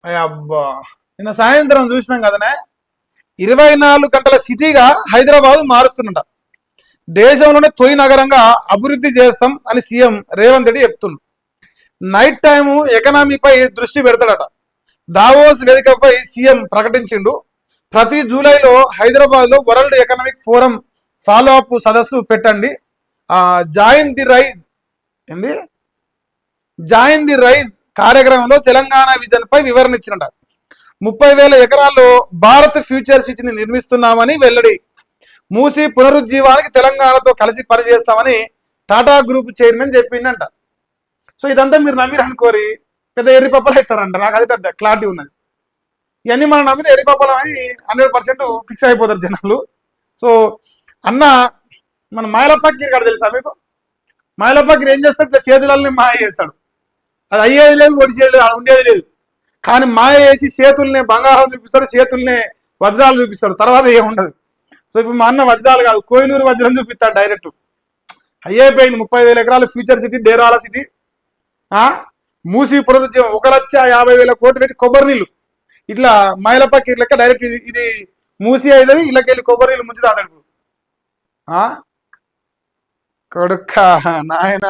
అబ్బా, నిన్న సాయంత్రం చూసినాం కదనే. 24 గంటల సిటీగా హైదరాబాద్ మారుస్తున్నట. దేశంలోనే తొలి నగరంగా అభివృద్ధి చేస్తాం అని సీఎం రేవంత్ రెడ్డి చెప్తున్నాడు. నైట్ టైము ఎకనామీపై దృష్టి పెడతాడట. దావోస్ వేదికపై సీఎం ప్రకటించిండు. ప్రతి జూలైలో హైదరాబాద్ లో world economic forum follow up సదస్సు పెట్టండి. జాయిన్ ది రైజ్ ఏంది జాయిన్ ది రైజ్ కార్యక్రమంలో తెలంగాణ విజన్ పై వివరణ ఇచ్చినట. 30,000 ఎకరాల్లో భారత్ ఫ్యూచర్ సిటీని నిర్మిస్తున్నామని వెల్లడి. మూసి పునరుజ్జీవానికి తెలంగాణతో కలిసి పనిచేస్తామని టాటా గ్రూప్ చైర్మన్ చెప్పిందంట. సో ఇదంతా మీరు నమ్మిరు అనుకోరి పెద్ద ఎర్రిపప్పలు అవుతారంట. నాకు అది క్లారిటీ ఉన్నది. ఇవన్నీ మనం నమ్మితే ఎర్రిపప్పలం అని 100% ఫిక్స్ అయిపోతారు జనాలు. సో అన్న మన మాయలప్పకి కాడ తెలుసా మీకు? మాయలప్పకి ఏం చేస్తాడు? ఇట్లా చేతులని మాయ చేస్తాడు. అది అయ్యేది లేదు, ఒడిచేది లేదు, ఉండేది లేదు. కానీ మాయ వేసి చేతుల్ని బంగారం చూపిస్తాడు, చేతుల్ని వజ్రాలు చూపిస్తాడు, తర్వాత ఏముండదు. సో ఇప్పుడు మా అన్న వజ్రాలు కాదు, కోయిలూరు వజ్రం చూపిస్తాడు డైరెక్ట్. అయ్యేపోయింది 30,000 ఎకరాలు ఫ్యూచర్ సిటీ, డేరాల సిటీ. మూసి పునరుజ్జీవం 1,50,000 కోట్లు పెట్టి కొబ్బరి నీళ్ళు ఇట్లా మైలపక్కి లెక్క డైరెక్ట్ ఇది మూసి అవుతుంది. ఇళ్ళకెళ్ళి కొబ్బరి నీళ్ళు ముంచి తాదాడు. కొడుక్క నాయన,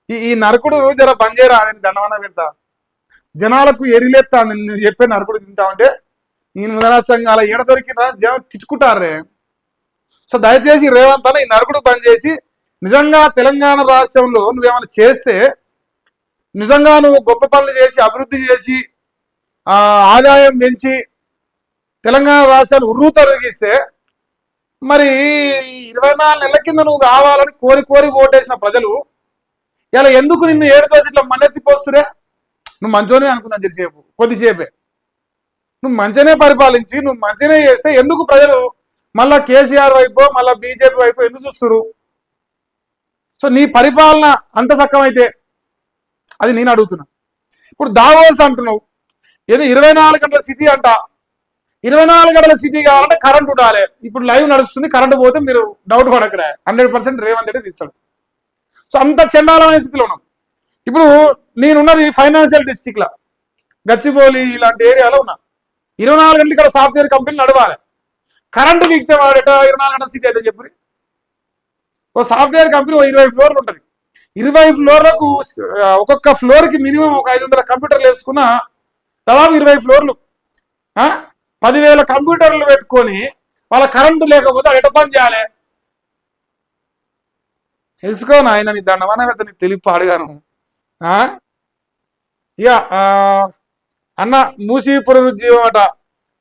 ఈ నరకుడు జర బంజేరా అని దండవన పెడతా. జనాలకు ఎరిలేస్తా నేను చెప్పే నరకుడు తింటామంటే నేను ముదరాష్ట్రంగా అలా ఏడ దొరికిన జనం తిట్టుకుంటారే. సో దయచేసి రేవంత్ అన్న ఈ నరకుడు బంద్ చేసి నిజంగా తెలంగాణ రాష్ట్రంలో నువ్వేమైనా చేస్తే, నిజంగా నువ్వు గొప్ప పనులు చేసి అభివృద్ధి చేసి ఆదాయం పెంచి తెలంగాణ రాష్ట్రాన్ని ఉర్రూ తొలగిస్తే, మరి 24 నెలల కింద నువ్వు కావాలని కోరి కోరి ఓటేసిన ప్రజలు ఇలా ఎందుకు నిన్ను 7 దోశ ఇట్లా మన్నెత్తిపోస్తురే? నువ్వు మంచోనే అనుకుందాం జరిసేపు, కొద్దిసేపే. నువ్వు మంచిగానే పరిపాలించి నువ్వు మంచిగానే చేస్తే ఎందుకు ప్రజలు మళ్ళా కేసీఆర్ వైపు మళ్ళా బీజేపీ వైపు ఎందుకు చూస్తున్నారు? సో నీ పరిపాలన అంత సక్కమైతే అది నేను అడుగుతున్నా. ఇప్పుడు దావోస్ అంటున్నావు, ఏదో 24 గంటల సిటీ అంట. 24 గంటల సిటీ కావాలంటే కరెంట్ ఉండాలి. ఇప్పుడు లైవ్ నడుస్తుంది, కరెంట్ పోతే మీరు డౌట్ పడకరా. 100% రేవంత్ రెడ్డి తీస్తాడు. సో అంత చండాలమైన స్థితిలో ఉన్నాం. ఇప్పుడు నేనున్నది ఫైనాన్షియల్ డిస్ట్రిక్ట్ లా, గచ్చిబౌలి ఇలాంటి ఏరియాలో ఉన్నా. 24 గంటలు ఇక్కడ సాఫ్ట్వేర్ కంపెనీ నడవాలి. కరెంటు వీక్తే వాడట 24 గంటల సిటీ అయితే చెప్పి. ఓ సాఫ్ట్వేర్ కంపెనీ 20 ఫ్లోర్లు ఉంటుంది. 20 ఫ్లోర్లకు ఒక్కొక్క ఫ్లోర్ కి మినిమం ఒక 500 కంప్యూటర్లు వేసుకున్న దాదాపు 20 ఫ్లోర్లు, 10,000 కంప్యూటర్లు పెట్టుకొని వాళ్ళ కరెంటు లేకపోతే ఎట పని చేయాలి? తెలుసుకో నాయన, నీ దండమన పెడితే నీకు తెలిపి అడిగాను. ఇక అన్న మూసి పునరుజ్జీవం అట.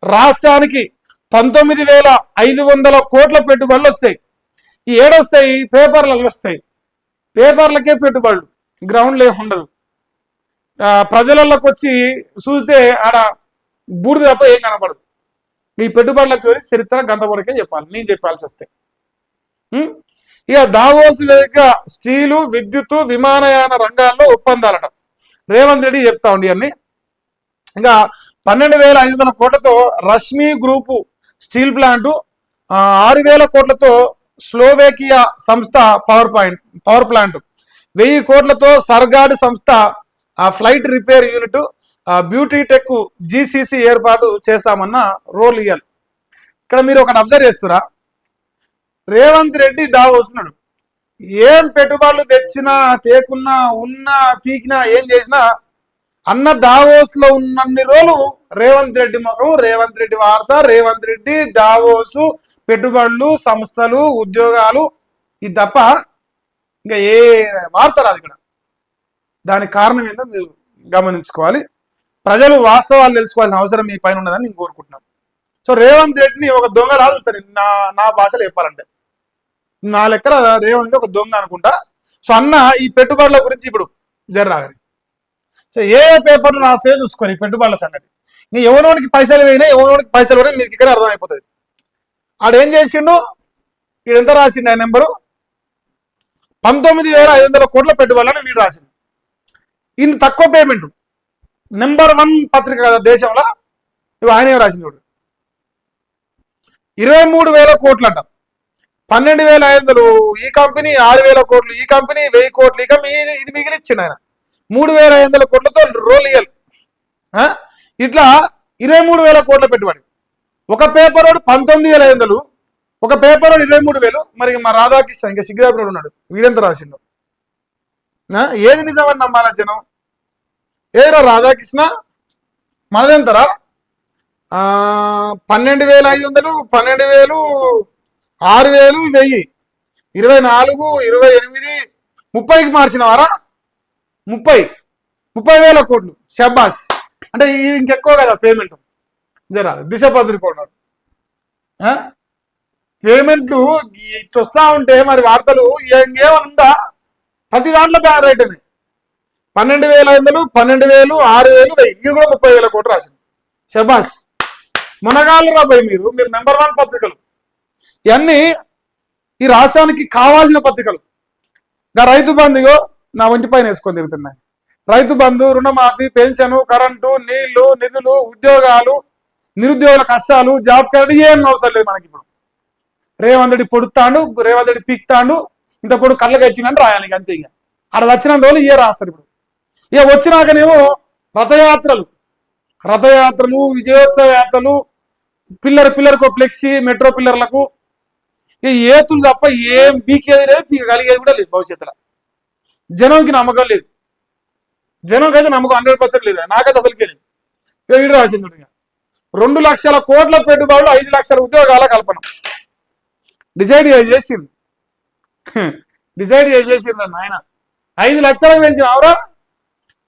రాష్ట్రానికి 19,500 కోట్ల పెట్టుబడులు వస్తాయి. ఈ ఏడొస్తాయి పేపర్లలో వస్తాయి. పేపర్లకే పెట్టుబడులు, గ్రౌండ్లో ఉండదు. ప్రజలలోకి వచ్చి చూస్తే ఆడ బూడిద తప్ప ఏం కనపడదు. ఈ పెట్టుబడుల చోరీ చరిత్ర గంటవరకే చెప్పాలి, నేను చెప్పాల్సి వస్తే. ఇక దావోస్ వేదిక స్టీలు, విద్యుత్, విమానయాన రంగాల్లో ఒప్పందాలట. రేవంత్ రెడ్డి చెప్తా ఉండి అన్ని. ఇంకా 12,500 కోట్లతో రష్మి గ్రూపు స్టీల్ ప్లాంటు, 6,000 కోట్లతో స్లోవేకియా సంస్థ పవర్ ప్లాంట్, 1,000 కోట్లతో సర్గాడ్ సంస్థ flight repair unit, beauty tech GCC ఏర్పాటు చేస్తామన్న రోల్ ఇయ్యాలి. ఇక్కడ మీరు ఒకటి అబ్జర్వ్ చేస్తురా, రేవంత్ రెడ్డి దావోస్తున్నాడు. ఏం పెట్టుబడులు తెచ్చినా తేకున్నా ఉన్నా పీకినా ఏం చేసినా అన్న దావోస్ లో ఉన్నన్ని రోజులు రేవంత్ రెడ్డి ముఖం, రేవంత్ రెడ్డి వార్త, రేవంత్ రెడ్డి దావోసు, పెట్టుబడులు, సంస్థలు, ఉద్యోగాలు, ఇది తప్ప ఇంకా ఏ వార్త రాదు ఇక్కడ. దానికి కారణం ఏందో మీరు గమనించుకోవాలి. ప్రజలు వాస్తవాలు తెలుసుకోవాల్సిన అవసరం మీ పైన ఉన్నదని నేను కోరుకుంటున్నాను. సో రేవంత్ రెడ్డిని ఒక దొంగ రాజుస్తారు నా భాషలో చెప్పాలంటే. నా లెక్కల రేవంత్ ఒక దొంగ అనుకుంటా. సో అన్న ఈ పెట్టుబడుల గురించి ఇప్పుడు జర్రాగని సో ఏ పేపర్లు రాస్తే చూసుకోండి పెట్టుబడుల సంగతి. నీ ఎవరోనికి పైసలు పోయినా ఎవరోనికి పైసలు పోయినా మీకు ఇక్కడ అర్థమైపోతుంది. ఆడేం చేసిండు, వీడు రాసిండు, ఆ నెంబరు 19,500 కోట్ల పెట్టుబడులని వీడు రాసిండు. ఇంత తక్కువ పేమెంట్, నెంబర్ 1 పత్రిక కదా దేశంలో, ఇవి ఆయన రాసిండు. 23,000 కోట్లట, 12,500 ఈ కంపెనీ, 6,000 కోట్లు ఈ కంపెనీ, 1,000 కోట్లు ఈ కంపెనీ, ఇది మిగిలిచ్చిండు ఆయన. 3,500 కోట్లతో రోల్ ఇయ్యాలి. ఇట్లా 23,000 కోట్ల పెట్టుబడి. ఒక పేపర్ వాడు 19,500, ఒక పేపర్ వాడు 23,000. మరి మా రాధాకృష్ణ ఇంకా సిగ్గుదాపుడు ఉన్నాడు, వీడెంత రాసిండు? ఏది నిజమని నమ్మాలా జనం? ఏరా రాధాకృష్ణ మనదెంతరా? 12,500, 12,000, 6,000, 1000, 24, 28, 30కి మార్చినవారా? 30,000 కోట్లు. షబాస్. అంటే ఇంకెక్కువ కదా పేమెంట్. జరా దిశ పదులుకోవడం పేమెంట్లు ఇట్లా వస్తా ఉంటే మరి వార్తలు ఇంకేమనుందా? ప్రతి దాంట్లో బ్యాన్ రేట్ అని 12,500, 12,000, 6,000, 1000, ఇవి కూడా 30,000 కోట్లు రాసింది. షబాష్. మునగాళ్ళు రాబోయ్ మీరు నెంబర్ 1 పత్రికలు. ఇవన్నీ ఈ రాష్ట్రానికి కావాల్సిన పత్రికలు. రైతు బంధుగో నా ఒంటి పైన వేసుకొని తిరుగుతున్నాయి. రైతు బంధు, రుణమాఫీ, పెన్షన్, కరెంటు, నీళ్లు, నిధులు, ఉద్యోగాలు, నిరుద్యోగుల కష్టాలు, జాబ్ కార్డు ఏం అవసరం లేదు మనకి. ఇప్పుడు రేవంత్ రెడ్డి పొడుతాడు, రేవంత్ రెడ్డి పీక్తాడు, ఇంత పొడు కళ్ళ కట్టినట్టు రాయాలి. అంతే. ఇక అక్కడ వచ్చిన రోజులు ఏ రాస్తారు. ఇప్పుడు ఇక వచ్చినాకనేమో రథయాత్రలు, విజయోత్సవ యాత్రలు, పిల్లర్కో ఫ్లెక్సీ, మెట్రో పిల్లర్లకు ఇక ఏతులు తప్ప ఏం బీకేది లేదు, పీకగలిగేది కూడా లేదు. భవిష్యత్తులో జనంకి నమ్మకం లేదు. జనంకి అయితే నమ్మకం 100% లేదు. నాకైతే అసలుకే లేదు. ఇక వీడు రాసింది 2 లక్షల కోట్ల పెట్టుబడులు, 5 లక్షల ఉద్యోగాల కల్పన. డిసైడ్ చేసిండ్రు నాయన. 5 లక్షలకు పెంచినవరా?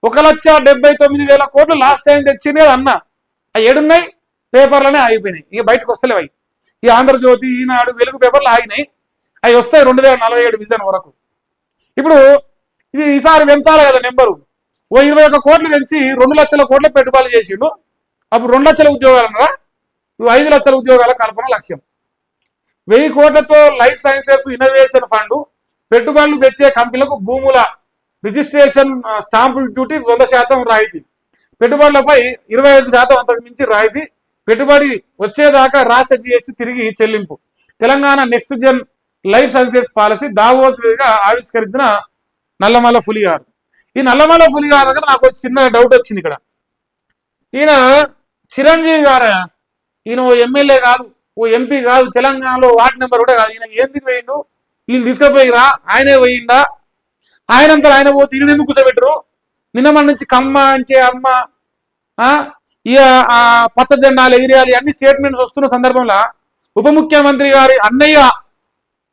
1,79,000 కోట్లు లాస్ట్ టైం తెచ్చింది కదా అన్న. అవి ఏడున్నాయి? పేపర్లనే ఆగిపోయినాయి. ఇక బయటకు వస్తలేవు అవి. ఈ ఆంధ్రజ్యోతి, ఈనాడు, వెలుగు పేపర్లు ఆగినాయి. అవి వస్తాయి 2047 విజన్ వరకు. ఇప్పుడు ఇది ఈసారి పెంచాలి కదా నెంబరు. 21 కోట్లు పెంచి 2 లక్షల కోట్ల పెట్టుబడులు చేసిండు. అప్పుడు 2 లక్షల ఉద్యోగాలు అన్నారా? 5 లక్షల ఉద్యోగాల కల్పన లక్ష్యం. 1000 కోట్లతో లైఫ్ సైన్సెస్ ఇన్నోవేషన్ ఫండ్ పెట్టుబడులు పెట్టే కంపెనీలకు భూముల రిజిస్ట్రేషన్ స్టాంపుల్ డ్యూటీ 100% రాయితీ. పెట్టుబడులపై 25% అంతకు మించి రాయితీ. పెట్టుబడి వచ్చేదాకా రాష్ట్ర జీఎస్టీ తిరిగి చెల్లింపు. Telangana next gen life sciences policy దావోస్గా ఆవిష్కరించిన నల్లమల్ల పులిగారు. ఈ నల్లమల్ల పులిగారు దగ్గర నాకు చిన్న డౌట్ వచ్చింది. ఇక్కడ ఈయన చిరంజీవి గారా? ఈయన ఓ ఎమ్మెల్యే కాదు, ఓ ఎంపీ కాదు, తెలంగాణలో వార్డు నెంబర్ కూడా కాదు. ఈయన ఎందుకు పోయిండు? ఈయన తీసుకుపోయిరా? ఆయనే పోయిండా? ఆయనంతా ఆయన పోతే ఈయన ఎందుకు కూర్చోబెట్టరు? నిన్న మన నుంచి కమ్మ అంటే అమ్మ, ఇక పచ్చ జెండాలు ఎగిరేయాలి అన్ని స్టేట్మెంట్స్ వస్తున్న సందర్భంలో ఉప ముఖ్యమంత్రి గారి అన్నయ్య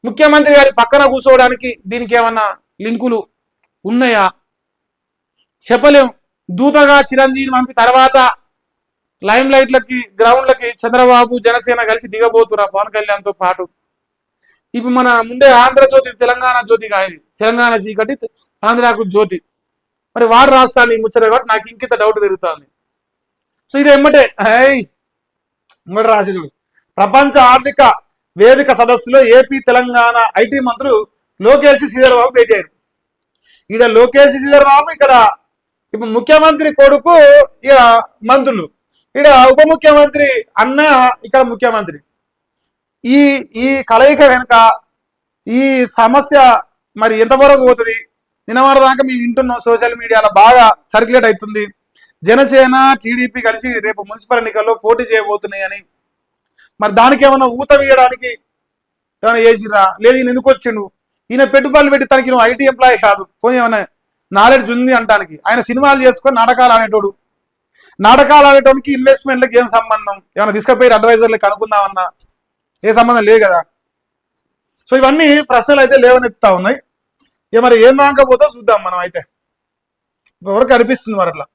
ముఖ్యమంత్రి గారి పక్కన కూర్చోవడానికి దీనికి ఏమన్నా లింకులు ఉన్నాయా? చెప్పలేం. దూతగా చిరంజీవిని పంపి తర్వాత లైమ్ లైట్లకి, గ్రౌండ్లకి చంద్రబాబు, జనసేన కలిసి దిగబోతురా పవన్ కళ్యాణ్తో పాటు. ఇప్పుడు మన ముందే ఆంధ్రజ్యోతి, తెలంగాణ జ్యోతి కాదు, తెలంగాణ చీకటి, ఆంధ్రాకు జ్యోతి. మరి వాడు రాస్తాను ఈ ముచ్చట కాబట్టి నాకు ఇంకింత డౌట్ పెరుగుతుంది. సో ఇది ఎమ్మటే రాసి చూడు. ప్రపంచ ఆర్థిక వేదిక సదస్సులో ఏపీ, తెలంగాణ ఐటీ మంత్రులు లోకేష్, శ్రీధర్ బాబు భేటీ అయ్యారు. ఇక్కడ లోకేష్, శ్రీధర్ బాబు, ఇక్కడ ఇప్పుడు ముఖ్యమంత్రి కొడుకు, ఇక మంత్రులు, ఇక్కడ ఉప ముఖ్యమంత్రి అన్న, ఇక్కడ ముఖ్యమంత్రి. ఈ కలయిక వెనుక ఈ సమస్య మరి ఎంతవరకు పోతుంది? నిన్నవారి దాకా మేము వింటున్నాం, సోషల్ మీడియాలో బాగా సర్క్యులేట్ అవుతుంది. జనసేన, టీడీపీ కలిసి రేపు మున్సిపల్ ఎన్నికల్లో పోటీ చేయబోతున్నాయి అని. మరి దానికి ఏమన్నా ఊత వేయడానికి ఏమైనా చేసిరా? లేదు ఈయన ఎందుకు వచ్చిండు? ఈయన పెట్టుబడులు పెట్టి తనకి నువ్వు ఐటీ ఎంప్లాయీ కాదు, పోనీ ఏమైనా నాలెడ్జ్ ఉంది అంటానికి. ఆయన సినిమాలు చేసుకొని నాటకాలు ఆడేటోడు. నాటకాలు ఆడేటోడికి ఇన్వెస్ట్మెంట్లకు ఏం సంబంధం? ఏమైనా తీసుకుపోయి అడ్వైజర్లకు అనుకుందామన్నా ఏ సంబంధం లేదు కదా. సో ఇవన్నీ ప్రశ్నలు అయితే లేవనెత్తుతా ఉన్నాయి. ఇక మరి ఏం దాకపోతే చూద్దాం మనం. అయితే ఎవరికి అనిపిస్తుంది మరి అట్లా.